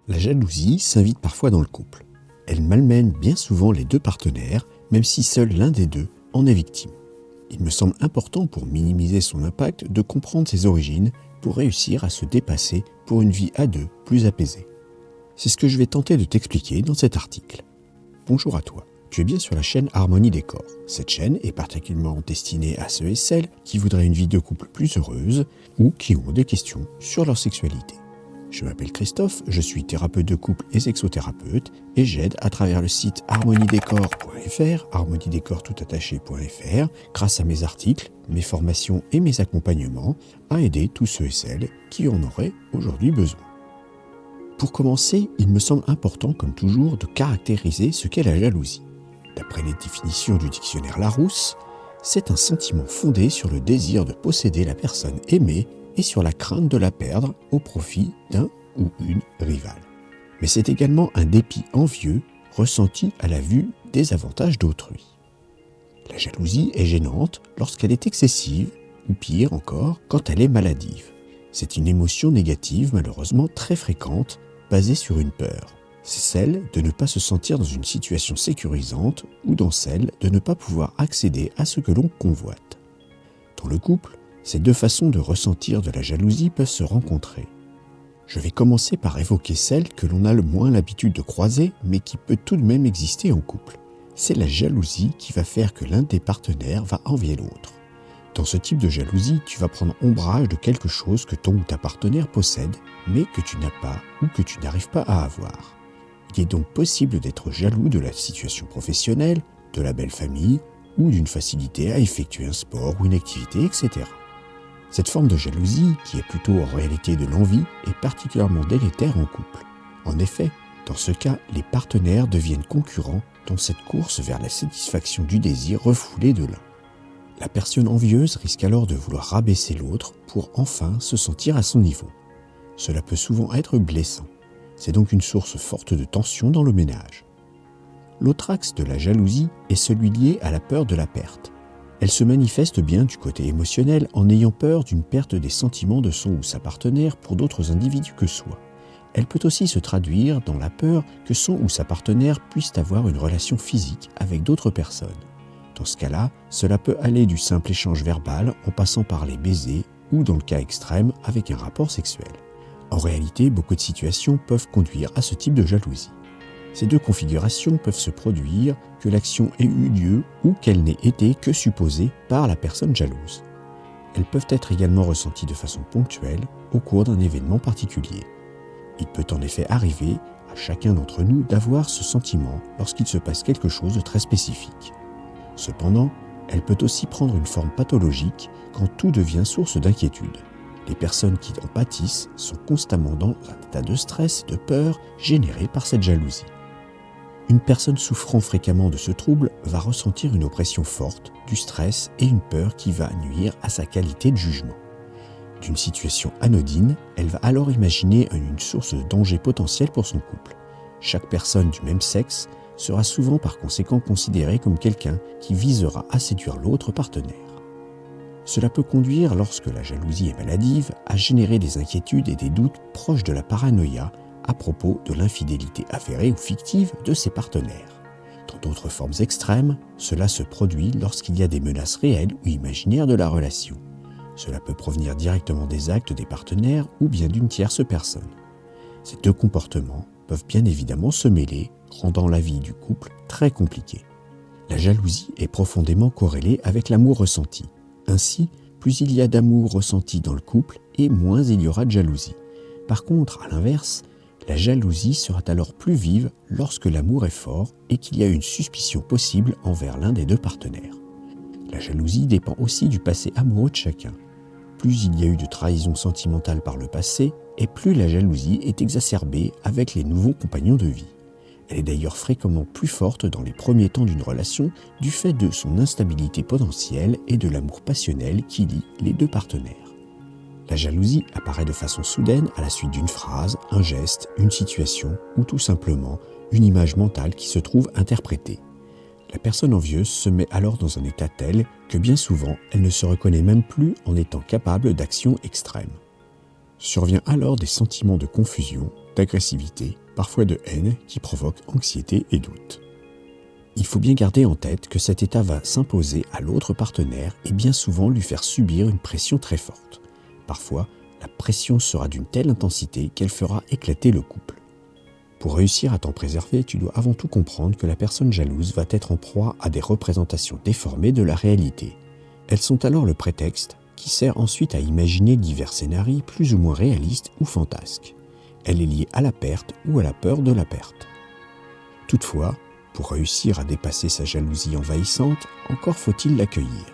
La jalousie s'invite parfois dans le couple. Elle malmène bien souvent les deux partenaires, même si seul l'un des deux en est victime. Il me semble important pour minimiser son impact de comprendre ses origines pour réussir à se dépasser pour une vie à deux plus apaisée. C'est ce que je vais tenter de t'expliquer dans cet article. Bonjour à toi, tu es bien sur la chaîne Harmonie Décor. Cette chaîne est particulièrement destinée à ceux et celles qui voudraient une vie de couple plus heureuse ou qui ont des questions sur leur sexualité. Je m'appelle Christophe, je suis thérapeute de couple et sexothérapeute et j'aide à travers le site harmoniedécor.fr, harmoniedécortoutattaché.fr, grâce à mes articles, mes formations et mes accompagnements, à aider tous ceux et celles qui en auraient aujourd'hui besoin. Pour commencer, il me semble important, comme toujours, de caractériser ce qu'est la jalousie. D'après les définitions du dictionnaire Larousse, c'est un sentiment fondé sur le désir de posséder la personne aimée et sur la crainte de la perdre au profit d'un ou une rivale. Mais c'est également un dépit envieux ressenti à la vue des avantages d'autrui. La jalousie est gênante lorsqu'elle est excessive, ou pire encore, quand elle est maladive. C'est une émotion négative malheureusement très fréquente, basée sur une peur. C'est celle de ne pas se sentir dans une situation sécurisante ou dans celle de ne pas pouvoir accéder à ce que l'on convoite. Dans le couple, ces deux façons de ressentir de la jalousie peuvent se rencontrer. Je vais commencer par évoquer celle que l'on a le moins l'habitude de croiser, mais qui peut tout de même exister en couple. C'est la jalousie qui va faire que l'un des partenaires va envier l'autre. Dans ce type de jalousie, tu vas prendre ombrage de quelque chose que ton ou ta partenaire possède, mais que tu n'as pas ou que tu n'arrives pas à avoir. Il est donc possible d'être jaloux de la situation professionnelle, de la belle famille, ou d'une facilité à effectuer un sport ou une activité, etc. Cette forme de jalousie, qui est plutôt en réalité de l'envie, est particulièrement délétère en couple. En effet, dans ce cas, les partenaires deviennent concurrents dans cette course vers la satisfaction du désir refoulé de l'un. La personne envieuse risque alors de vouloir rabaisser l'autre pour enfin se sentir à son niveau. Cela peut souvent être blessant. C'est donc une source forte de tension dans le ménage. L'autre axe de la jalousie est celui lié à la peur de la perte. Elle se manifeste bien du côté émotionnel en ayant peur d'une perte des sentiments de son ou sa partenaire pour d'autres individus que soi. Elle peut aussi se traduire dans la peur que son ou sa partenaire puisse avoir une relation physique avec d'autres personnes. Dans ce cas-là, cela peut aller du simple échange verbal en passant par les baisers ou, dans le cas extrême, avec un rapport sexuel. En réalité, beaucoup de situations peuvent conduire à ce type de jalousie. Ces deux configurations peuvent se produire que l'action ait eu lieu ou qu'elle n'ait été que supposée par la personne jalouse. Elles peuvent être également ressenties de façon ponctuelle au cours d'un événement particulier. Il peut en effet arriver à chacun d'entre nous d'avoir ce sentiment lorsqu'il se passe quelque chose de très spécifique. Cependant, elle peut aussi prendre une forme pathologique quand tout devient source d'inquiétude. Les personnes qui en pâtissent sont constamment dans un état de stress et de peur généré par cette jalousie. Une personne souffrant fréquemment de ce trouble va ressentir une oppression forte, du stress et une peur qui va nuire à sa qualité de jugement. D'une situation anodine, elle va alors imaginer une source de danger potentiel pour son couple. Chaque personne du même sexe sera souvent par conséquent considérée comme quelqu'un qui visera à séduire l'autre partenaire. Cela peut conduire, lorsque la jalousie est maladive, à générer des inquiétudes et des doutes proches de la paranoïa à propos de l'infidélité avérée ou fictive de ses partenaires. Dans d'autres formes extrêmes, cela se produit lorsqu'il y a des menaces réelles ou imaginaires de la relation. Cela peut provenir directement des actes des partenaires ou bien d'une tierce personne. Ces deux comportements peuvent bien évidemment se mêler, rendant la vie du couple très compliquée. La jalousie est profondément corrélée avec l'amour ressenti. Ainsi, plus il y a d'amour ressenti dans le couple, et moins il y aura de jalousie. Par contre, à l'inverse, la jalousie sera alors plus vive lorsque l'amour est fort et qu'il y a une suspicion possible envers l'un des deux partenaires. La jalousie dépend aussi du passé amoureux de chacun. Plus il y a eu de trahison sentimentale par le passé, et plus la jalousie est exacerbée avec les nouveaux compagnons de vie. Elle est d'ailleurs fréquemment plus forte dans les premiers temps d'une relation du fait de son instabilité potentielle et de l'amour passionnel qui lie les deux partenaires. La jalousie apparaît de façon soudaine à la suite d'une phrase, un geste, une situation ou tout simplement une image mentale qui se trouve interprétée. La personne envieuse se met alors dans un état tel que bien souvent elle ne se reconnaît même plus en étant capable d'actions extrêmes. Survient alors des sentiments de confusion, d'agressivité, parfois de haine, qui provoque anxiété et doute. Il faut bien garder en tête que cet état va s'imposer à l'autre partenaire et bien souvent lui faire subir une pression très forte. Parfois, la pression sera d'une telle intensité qu'elle fera éclater le couple. Pour réussir à t'en préserver, tu dois avant tout comprendre que la personne jalouse va être en proie à des représentations déformées de la réalité. Elles sont alors le prétexte qui sert ensuite à imaginer divers scénarios plus ou moins réalistes ou fantasques. Elle est liée à la perte ou à la peur de la perte. Toutefois, pour réussir à dépasser sa jalousie envahissante, encore faut-il l'accueillir.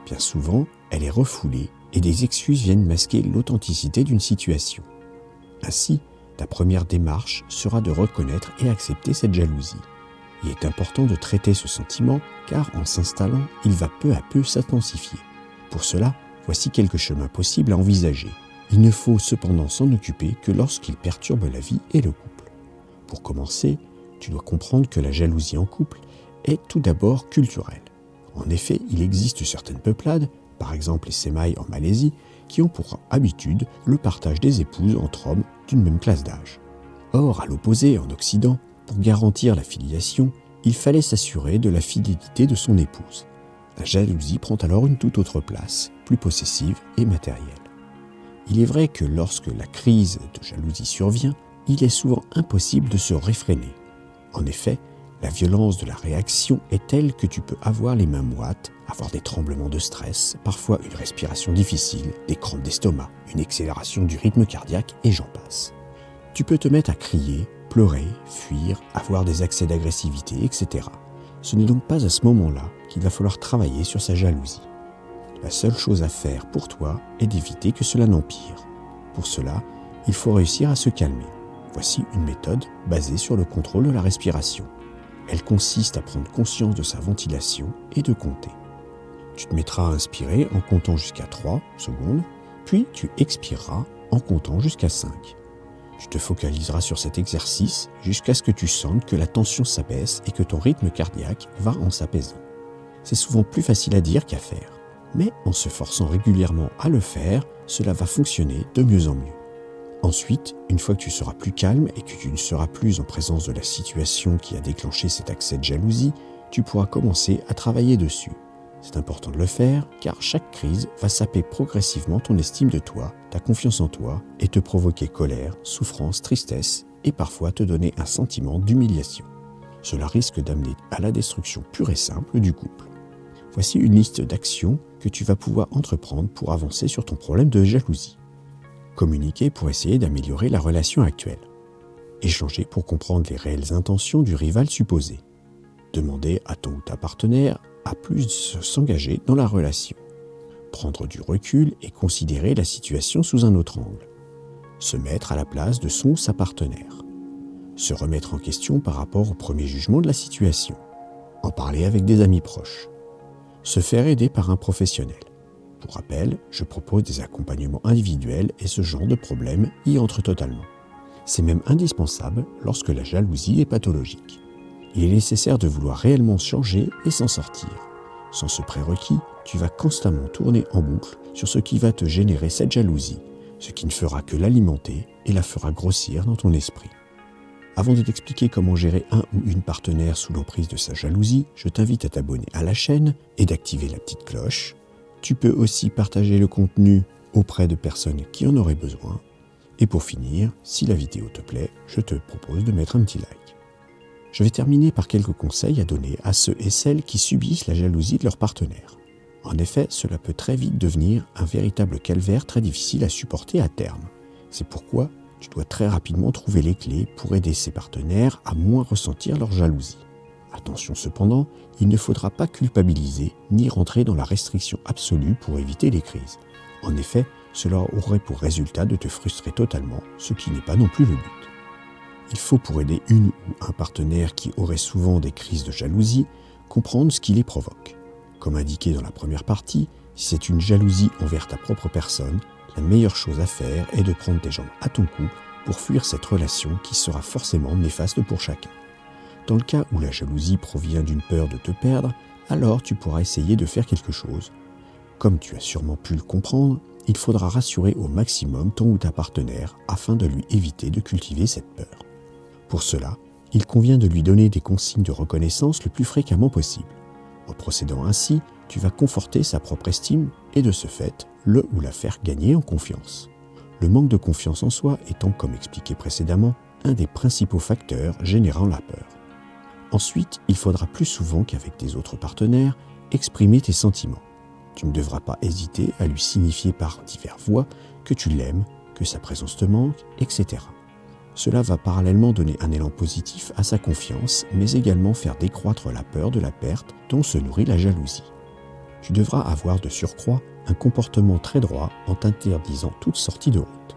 Bien souvent, elle est refoulée et des excuses viennent masquer l'authenticité d'une situation. Ainsi, ta première démarche sera de reconnaître et accepter cette jalousie. Il est important de traiter ce sentiment car en s'installant, il va peu à peu s'intensifier. Pour cela, voici quelques chemins possibles à envisager. Il ne faut cependant s'en occuper que lorsqu'il perturbe la vie et le couple. Pour commencer, tu dois comprendre que la jalousie en couple est tout d'abord culturelle. En effet, il existe certaines peuplades, par exemple les Semaï en Malaisie, qui ont pour habitude le partage des épouses entre hommes d'une même classe d'âge. Or, à l'opposé, en Occident, pour garantir la filiation, il fallait s'assurer de la fidélité de son épouse. La jalousie prend alors une toute autre place, plus possessive et matérielle. Il est vrai que lorsque la crise de jalousie survient, il est souvent impossible de se réfréner. En effet, la violence de la réaction est telle que tu peux avoir les mains moites, avoir des tremblements de stress, parfois une respiration difficile, des crampes d'estomac, une accélération du rythme cardiaque et j'en passe. Tu peux te mettre à crier, pleurer, fuir, avoir des accès d'agressivité, etc. Ce n'est donc pas à ce moment-là qu'il va falloir travailler sur sa jalousie. La seule chose à faire pour toi est d'éviter que cela n'empire. Pour cela, il faut réussir à se calmer. Voici une méthode basée sur le contrôle de la respiration. Elle consiste à prendre conscience de sa ventilation et de compter. Tu te mettras à inspirer en comptant jusqu'à 3 secondes, puis tu expireras en comptant jusqu'à 5. Tu te focaliseras sur cet exercice jusqu'à ce que tu sentes que la tension s'abaisse et que ton rythme cardiaque va en s'apaisant. C'est souvent plus facile à dire qu'à faire, mais en se forçant régulièrement à le faire, cela va fonctionner de mieux en mieux. Ensuite, une fois que tu seras plus calme et que tu ne seras plus en présence de la situation qui a déclenché cet accès de jalousie, tu pourras commencer à travailler dessus. C'est important de le faire car chaque crise va saper progressivement ton estime de toi, ta confiance en toi et te provoquer colère, souffrance, tristesse et parfois te donner un sentiment d'humiliation. Cela risque d'amener à la destruction pure et simple du couple. Voici une liste d'actions que tu vas pouvoir entreprendre pour avancer sur ton problème de jalousie. Communiquer pour essayer d'améliorer la relation actuelle. Échanger pour comprendre les réelles intentions du rival supposé. Demander à ton ou ta partenaire à plus s'engager dans la relation. Prendre du recul et considérer la situation sous un autre angle. Se mettre à la place de son ou sa partenaire. Se remettre en question par rapport au premier jugement de la situation. En parler avec des amis proches. Se faire aider par un professionnel. Pour rappel, je propose des accompagnements individuels et ce genre de problème y entre totalement. C'est même indispensable lorsque la jalousie est pathologique. Il est nécessaire de vouloir réellement changer et s'en sortir. Sans ce prérequis, tu vas constamment tourner en boucle sur ce qui va te générer cette jalousie, ce qui ne fera que l'alimenter et la fera grossir dans ton esprit. Avant de t'expliquer comment gérer un ou une partenaire sous l'emprise de sa jalousie, je t'invite à t'abonner à la chaîne et d'activer la petite cloche. Tu peux aussi partager le contenu auprès de personnes qui en auraient besoin. Et pour finir, si la vidéo te plaît, je te propose de mettre un petit like. Je vais terminer par quelques conseils à donner à ceux et celles qui subissent la jalousie de leur partenaire. En effet, cela peut très vite devenir un véritable calvaire très difficile à supporter à terme. C'est pourquoi tu dois très rapidement trouver les clés pour aider ces partenaires à moins ressentir leur jalousie. Attention cependant, il ne faudra pas culpabiliser ni rentrer dans la restriction absolue pour éviter les crises. En effet, cela aurait pour résultat de te frustrer totalement, ce qui n'est pas non plus le but. Il faut pour aider une ou un partenaire qui aurait souvent des crises de jalousie, comprendre ce qui les provoque. Comme indiqué dans la première partie, si c'est une jalousie envers ta propre personne, la meilleure chose à faire est de prendre tes jambes à ton cou pour fuir cette relation qui sera forcément néfaste pour chacun. Dans le cas où la jalousie provient d'une peur de te perdre, alors tu pourras essayer de faire quelque chose. Comme tu as sûrement pu le comprendre, il faudra rassurer au maximum ton ou ta partenaire afin de lui éviter de cultiver cette peur. Pour cela, il convient de lui donner des consignes de reconnaissance le plus fréquemment possible. En procédant ainsi, tu vas conforter sa propre estime et de ce fait, le ou la faire gagner en confiance. Le manque de confiance en soi étant, comme expliqué précédemment, un des principaux facteurs générant la peur. Ensuite, il faudra plus souvent qu'avec tes autres partenaires exprimer tes sentiments. Tu ne devras pas hésiter à lui signifier par diverses voies que tu l'aimes, que sa présence te manque, etc. Cela va parallèlement donner un élan positif à sa confiance, mais également faire décroître la peur de la perte dont se nourrit la jalousie. Tu devras avoir de surcroît un comportement très droit en t'interdisant toute sortie de route.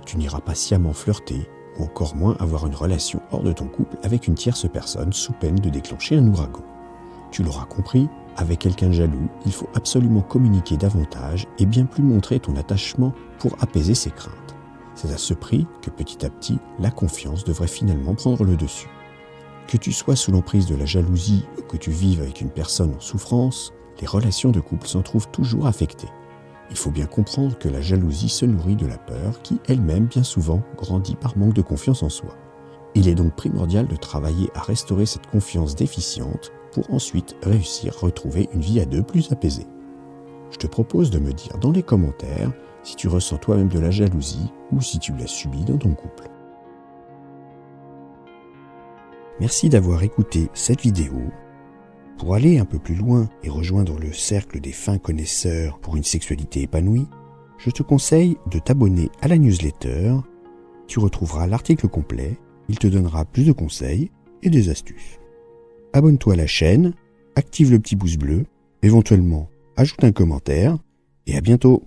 Tu n'iras pas sciemment flirter, ou encore moins avoir une relation hors de ton couple avec une tierce personne sous peine de déclencher un ouragan. Tu l'auras compris, avec quelqu'un de jaloux, il faut absolument communiquer davantage et bien plus montrer ton attachement pour apaiser ses craintes. C'est à ce prix que petit à petit, la confiance devrait finalement prendre le dessus. Que tu sois sous l'emprise de la jalousie ou que tu vives avec une personne en souffrance, les relations de couple s'en trouvent toujours affectées. Il faut bien comprendre que la jalousie se nourrit de la peur qui, elle-même, bien souvent, grandit par manque de confiance en soi. Il est donc primordial de travailler à restaurer cette confiance déficiente pour ensuite réussir à retrouver une vie à deux plus apaisée. Je te propose de me dire dans les commentaires si tu ressens toi-même de la jalousie ou si tu l'as subie dans ton couple. Merci d'avoir écouté cette vidéo. Pour aller un peu plus loin et rejoindre le cercle des fins connaisseurs pour une sexualité épanouie, je te conseille de t'abonner à la newsletter. Tu retrouveras l'article complet, il te donnera plus de conseils et des astuces. Abonne-toi à la chaîne, active le petit pouce bleu, éventuellement ajoute un commentaire et à bientôt.